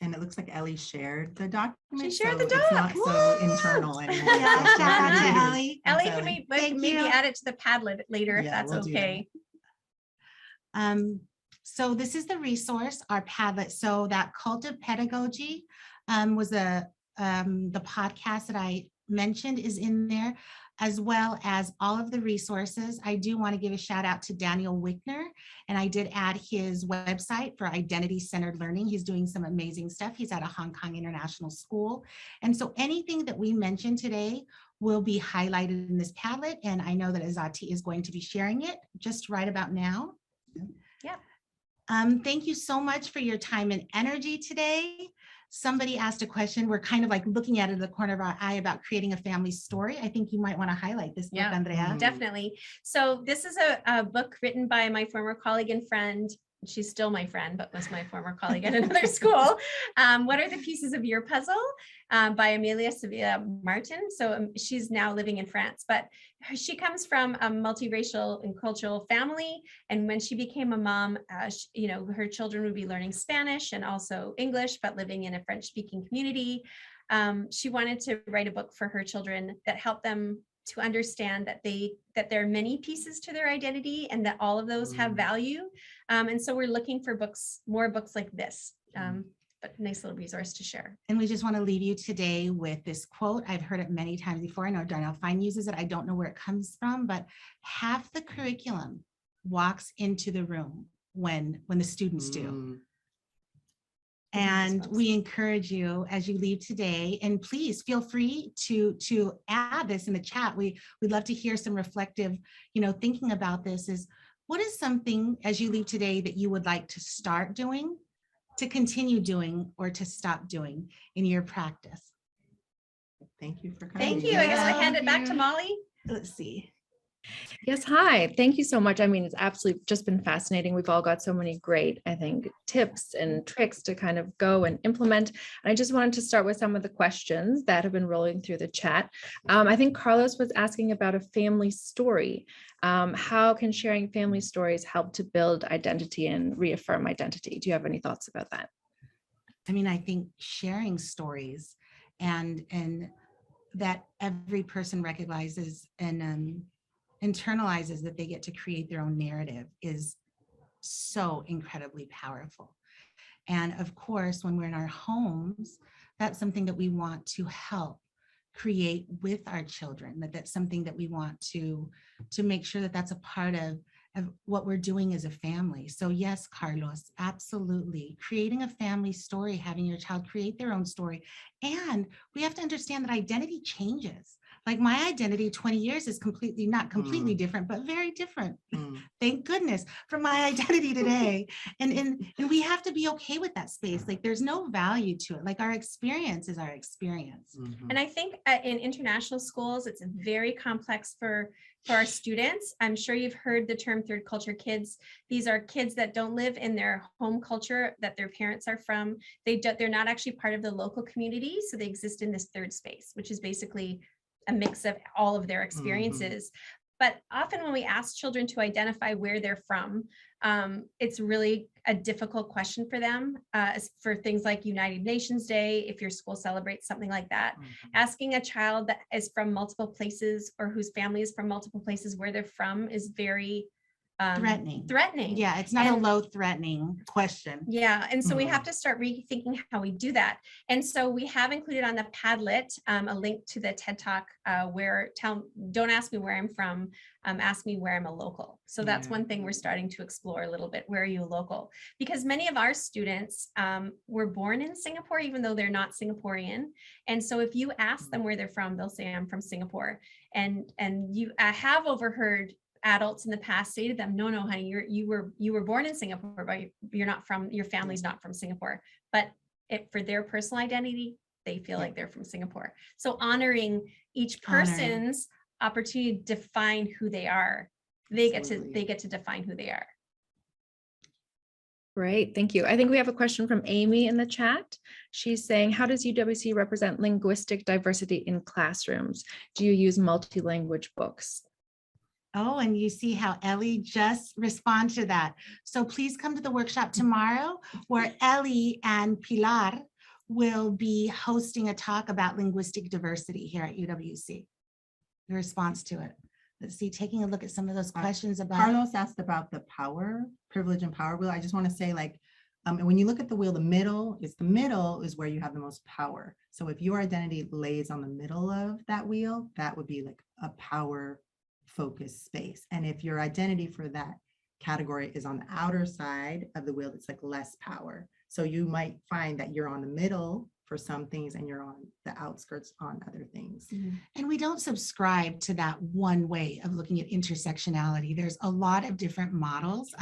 And it looks like Ellie shared the document. She shared the doc. It's not so internal anymore. Yeah, So shout out to Ellie. Ellie, can we maybe add it to the Padlet later if that's okay? So this is the resource, our Padlet. So that Cult of Pedagogy was the podcast that I mentioned is in there. as well as all of the resources. I do want to give a shout out to Daniel Wickner, and I did add his website for Identity-Centered Learning. He's doing some amazing stuff. He's at a Hong Kong International School. And so anything that we mentioned today will be highlighted in this Padlet, and I know that Azati is going to be sharing it just right about now. Yeah. Thank you so much for your time and energy today. Somebody asked a question. We're kind of like looking at it in the corner of our eye about creating a family story. I think you might want to highlight this book, Yeah. Andrea. Definitely. So this is a book written by my former colleague and friend. She's still my friend, but was my former colleague at another school. What are the pieces of your puzzle? By Amelia Sevilla Martin. So she's now living in France, but she comes from a multiracial and cultural family. And when she became a mom, her children would be learning Spanish and also English, but living in a French-speaking community. She wanted to write a book for her children that helped them to understand that there are many pieces to their identity and that all of those have value. And so we're looking for more books like this, but nice little resource to share. And we just want to leave you today with this quote. I've heard it many times before. I know Darnell Fine uses it. I don't know where it comes from, but half the curriculum walks into the room when the students do. And we encourage you as you leave today, and please feel free to add this in the chat. We'd love to hear some reflective, thinking about this. Is what is something as you leave today that you would like to start doing, to continue doing, or to stop doing in your practice? Thank you for coming. Thank you. I guess I hand it back to Molly. Let's see. Yes, hi. Thank you so much. I mean, it's absolutely just been fascinating. We've all got so many great, I think, tips and tricks to kind of go and implement. And I just wanted to start with some of the questions that have been rolling through the chat. I think Carlos was asking about a family story. How can sharing family stories help to build identity and reaffirm identity? Do you have any thoughts about that? I mean, I think sharing stories and that every person recognizes and internalizes that they get to create their own narrative is so incredibly powerful. And of course, when we're in our homes, that's something that we want to help create with our children, that's something that we want to make sure that that's a part of what we're doing as a family. So yes, Carlos, absolutely. Creating a family story, having your child create their own story. And we have to understand that identity changes. Like my identity 20 years is not completely different, but very different. Thank goodness for my identity today. And we have to be okay with that space. Like there's no value to it. Like our experience is our experience. And I think in international schools, it's very complex for our students. I'm sure you've heard the term third culture kids. These are kids that don't live in their home culture that their parents are from. They're not actually part of the local community. So they exist in this third space, which is basically a mix of all of their experiences. But often when we ask children to identify where they're from, it's really a difficult question for them for things like United Nations Day, if your school celebrates something like that. Asking a child that is from multiple places or whose family is from multiple places where they're from is very threatening. Yeah, it's not a low threatening question. Yeah, and so we have to start rethinking how we do that. And so we have included on the Padlet a link to the TED Talk don't ask me where I'm from, ask me where I'm a local. So that's one thing we're starting to explore a little bit. Where are you local? Because many of our students were born in Singapore, even though they're not Singaporean. And so if you ask them where they're from, they'll say, I'm from Singapore. And I have overheard adults in the past say to them, no, honey, you were born in Singapore, but your family's not from Singapore. But for their personal identity, they feel like they're from Singapore. So honoring each person's opportunity to define who they are. They get to define who they are. Great, thank you. I think we have a question from Amy in the chat. She's saying, how does UWC represent linguistic diversity in classrooms? Do you use multi-language books? Oh, and you see how Ellie just responded to that. So please come to the workshop tomorrow where Ellie and Pilar will be hosting a talk about linguistic diversity here at UWC. The response to it. Let's see, taking a look at some of those questions about. Carlos asked about the privilege and power wheel. I just want to say, like, And when you look at the wheel, the middle is where you have the most power. So if your identity lays on the middle of that wheel, that would be like a power focused space. And if your identity for that category is on the outer side of the wheel, it's like less power. So you might find that you're on the middle for some things and you're on the outskirts on other things. And we don't subscribe to that one way of looking at intersectionality. There's a lot of different models.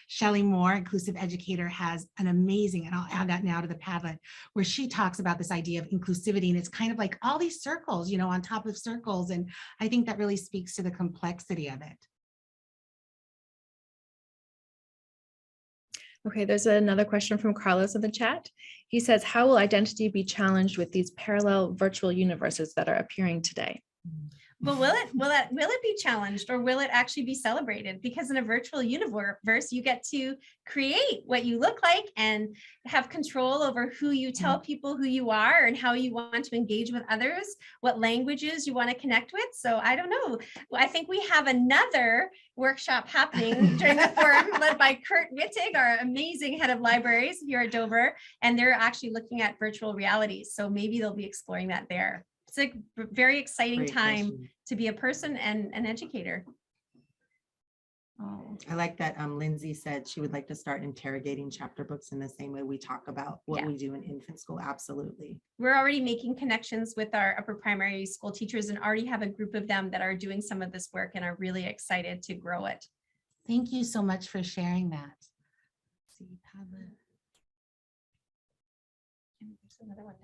Shelley Moore, inclusive educator, has an amazing, and I'll add that now to the Padlet, where she talks about this idea of inclusivity. And it's kind of like all these circles, on top of circles. And I think that really speaks to the complexity of it. Okay, there's another question from Carlos in the chat. He says, how will identity be challenged with these parallel virtual universes that are appearing today? Well, will it be challenged, or will it actually be celebrated? Because in a virtual universe, you get to create what you look like and have control over who you tell people who you are and how you want to engage with others, what languages you want to connect with. So I don't know. I think we have another workshop happening during the forum led by Kurt Wittig, our amazing head of libraries here at Dover, and they're actually looking at virtual realities. So maybe they'll be exploring that there. It's a very exciting Great time question. to be a person and an educator. Oh, I like that Lindsay said she would like to start interrogating chapter books in the same way we talk about what we do in infant school. Absolutely. We're already making connections with our upper primary school teachers and already have a group of them that are doing some of this work and are really excited to grow it. Thank you so much for sharing that. There's another one.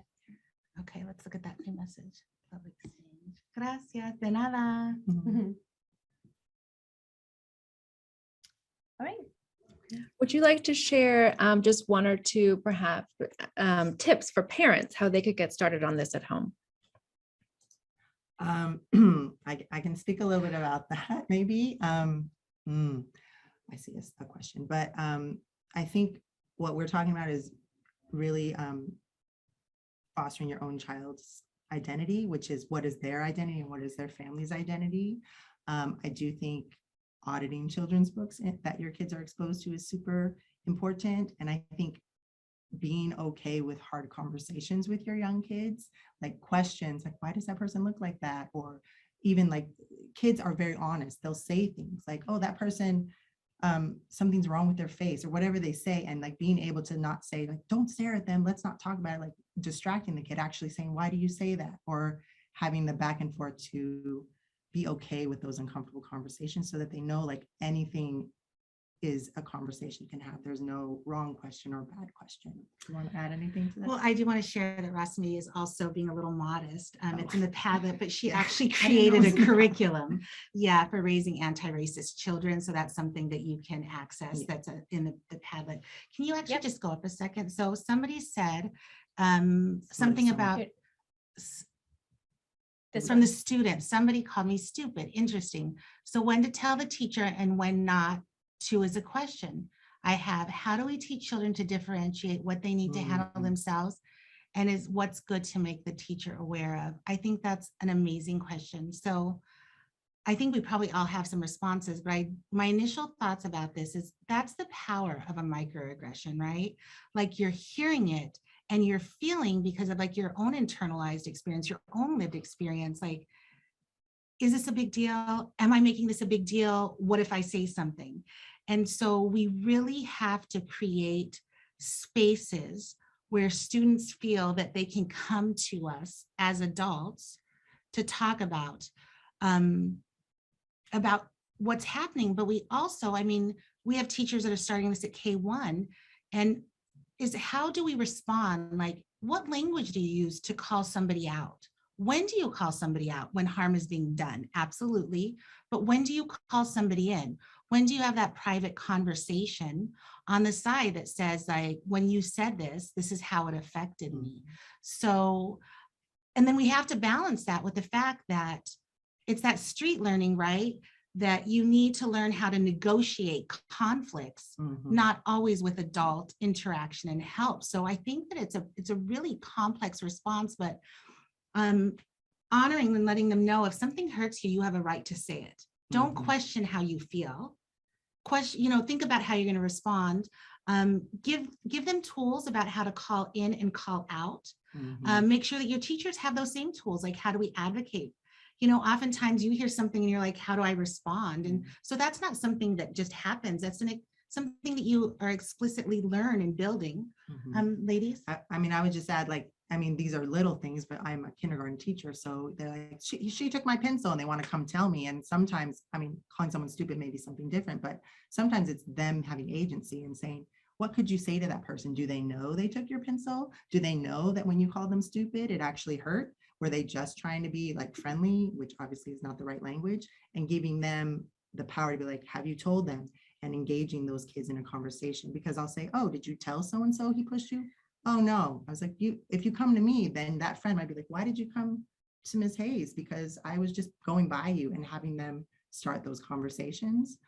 Okay, let's look at that new message. Public exchange. Gracias, de nada. All right. Would you like to share just one or two perhaps tips for parents, how they could get started on this at home? I can speak a little bit about that maybe. I see a question, but I think what we're talking about is really fostering your own child's identity, which is what is their identity and what is their family's identity. I do think auditing children's books that your kids are exposed to is super important. And I think being okay with hard conversations with your young kids, like questions like, why does that person look like that? Or even like kids are very honest. They'll say things like, oh, that person, something's wrong with their face or whatever they say. And like being able to not say like, don't stare at them. Let's not talk about it, like distracting the kid, actually saying, why do you say that? Or having the back and forth to be okay with those uncomfortable conversations so that they know like anything is a conversation you can have. There's no wrong question or bad question. Do you want to add anything to that? Well, I do want to share that Rasmi is also being a little modest. It's in the Padlet, but she actually created a curriculum, for raising anti-racist children. So that's something that you can access. That's in the Padlet. Can you actually just go up a second? So somebody said something about from the student. Somebody called me stupid. Interesting. So when to tell the teacher and when not to is a question. I have, how do we teach children to differentiate what they need to handle themselves and is what's good to make the teacher aware of? I think that's an amazing question. So I think we probably all have some responses, but my initial thoughts about this is that's the power of a microaggression, right? Like you're hearing it and you're feeling because of like your own internalized experience, your own lived experience, like, is this a big deal? Am I making this a big deal? What if I say something? And so we really have to create spaces where students feel that they can come to us as adults to talk about what's happening. But we also, I mean, we have teachers that are starting this at K1, and how do we respond? Like, what language do you use to call somebody out? When do you call somebody out? When harm is being done? Absolutely. But when do you call somebody in? When do you have that private conversation on the side that says, like, when you said this, this is how it affected me. So, and then we have to balance that with the fact that it's that street learning, right? That you need to learn how to negotiate conflicts, not always with adult interaction and help. So I think that it's a really complex response, but honoring and letting them know if something hurts you, you have a right to say it. Don't question how you feel. Question, think about how you're going to respond. Give them tools about how to call in and call out. Mhm. Make sure that your teachers have those same tools, like how do we advocate? Oftentimes you hear something and you're like, how do I respond? And so that's not something that just happens. That's something that you are explicitly learn and building. Mhm. Ladies? I mean, I would just add, like, I mean, these are little things, but I'm a kindergarten teacher. So they're like, she took my pencil, and they want to come tell me. And sometimes, I mean, calling someone stupid may be something different, but sometimes it's them having agency and saying, what could you say to that person? Do they know they took your pencil? Do they know that when you call them stupid, it actually hurt? Were they just trying to be like friendly, which obviously is not the right language, and giving them the power to be like, have you told them? And engaging those kids in a conversation, because I'll say, oh, did you tell so-and-so he pushed you? Oh, no. I was like, if you come to me, then that friend might be like, why did you come to Ms. Hayes? Because I was just going by you, and having them start those conversations.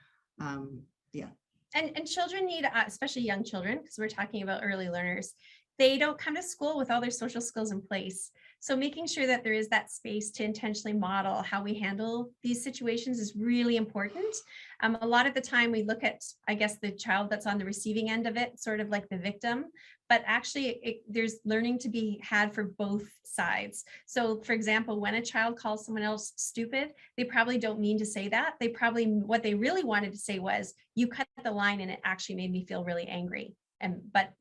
Yeah. And children need, especially young children, because we're talking about early learners, they don't come to school with all their social skills in place. So making sure that there is that space to intentionally model how we handle these situations is really important. A lot of the time we look at, I guess, the child that's on the receiving end of it, sort of like the victim, but actually there's learning to be had for both sides. So for example, when a child calls someone else stupid, they probably don't mean to say that. What they really wanted to say was, you cut the line and it actually made me feel really angry. But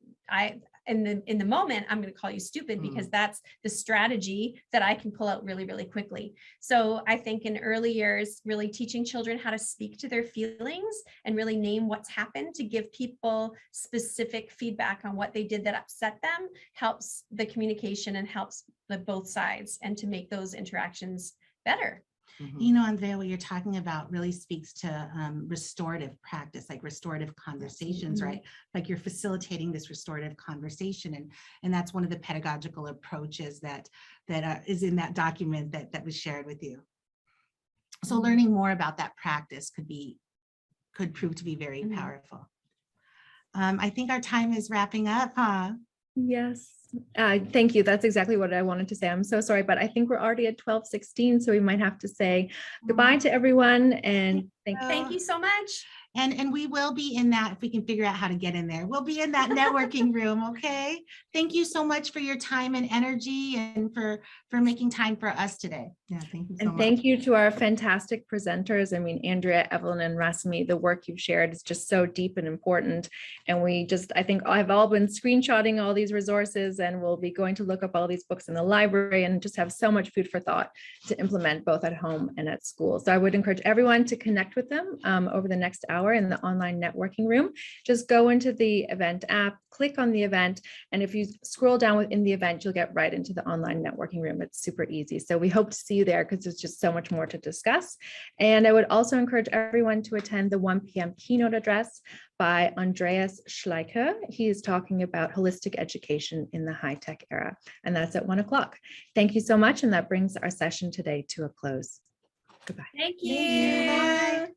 in the moment, I'm going to call you stupid because that's the strategy that I can pull out really, really quickly. So I think in early years, really teaching children how to speak to their feelings and really name what's happened, to give people specific feedback on what they did that upset them, helps the communication and helps both sides, and to make those interactions better. Andrea, what you're talking about really speaks to restorative practice, like restorative conversations, right? Like you're facilitating this restorative conversation. And that's one of the pedagogical approaches that is in that document that was shared with you. So learning more about that practice could prove to be very powerful. I think our time is wrapping up, huh? Yes. Thank you. That's exactly what I wanted to say. I'm so sorry, but I think we're already at 12:16, so we might have to say goodbye to everyone. And thank you so much. And we will be in that, if we can figure out how to get in there, we'll be in that networking room, okay? Thank you so much for your time and energy, and for making time for us today. Yeah, thank you so and much. thank you to our fantastic presenters. I mean, Andrea, Evelyn, and Rasmi, the work you've shared is just so deep and important. And I think I've all been screenshotting all these resources, and we'll be going to look up all these books in the library, and just have so much food for thought to implement both at home and at school. So I would encourage everyone to connect with them over the next hour in the online networking room. Just go into the event app, click on the event, and if you scroll down within the event, you'll get right into the online networking room. It's super easy. So we hope to see you there, because there's just so much more to discuss. And I would also encourage everyone to attend the 1 p.m. keynote address by Andreas Schleicher. He is talking about holistic education in the high-tech era, and that's at 1 o'clock. Thank you so much, and that brings our session today to a close. Goodbye. Thank you. Bye.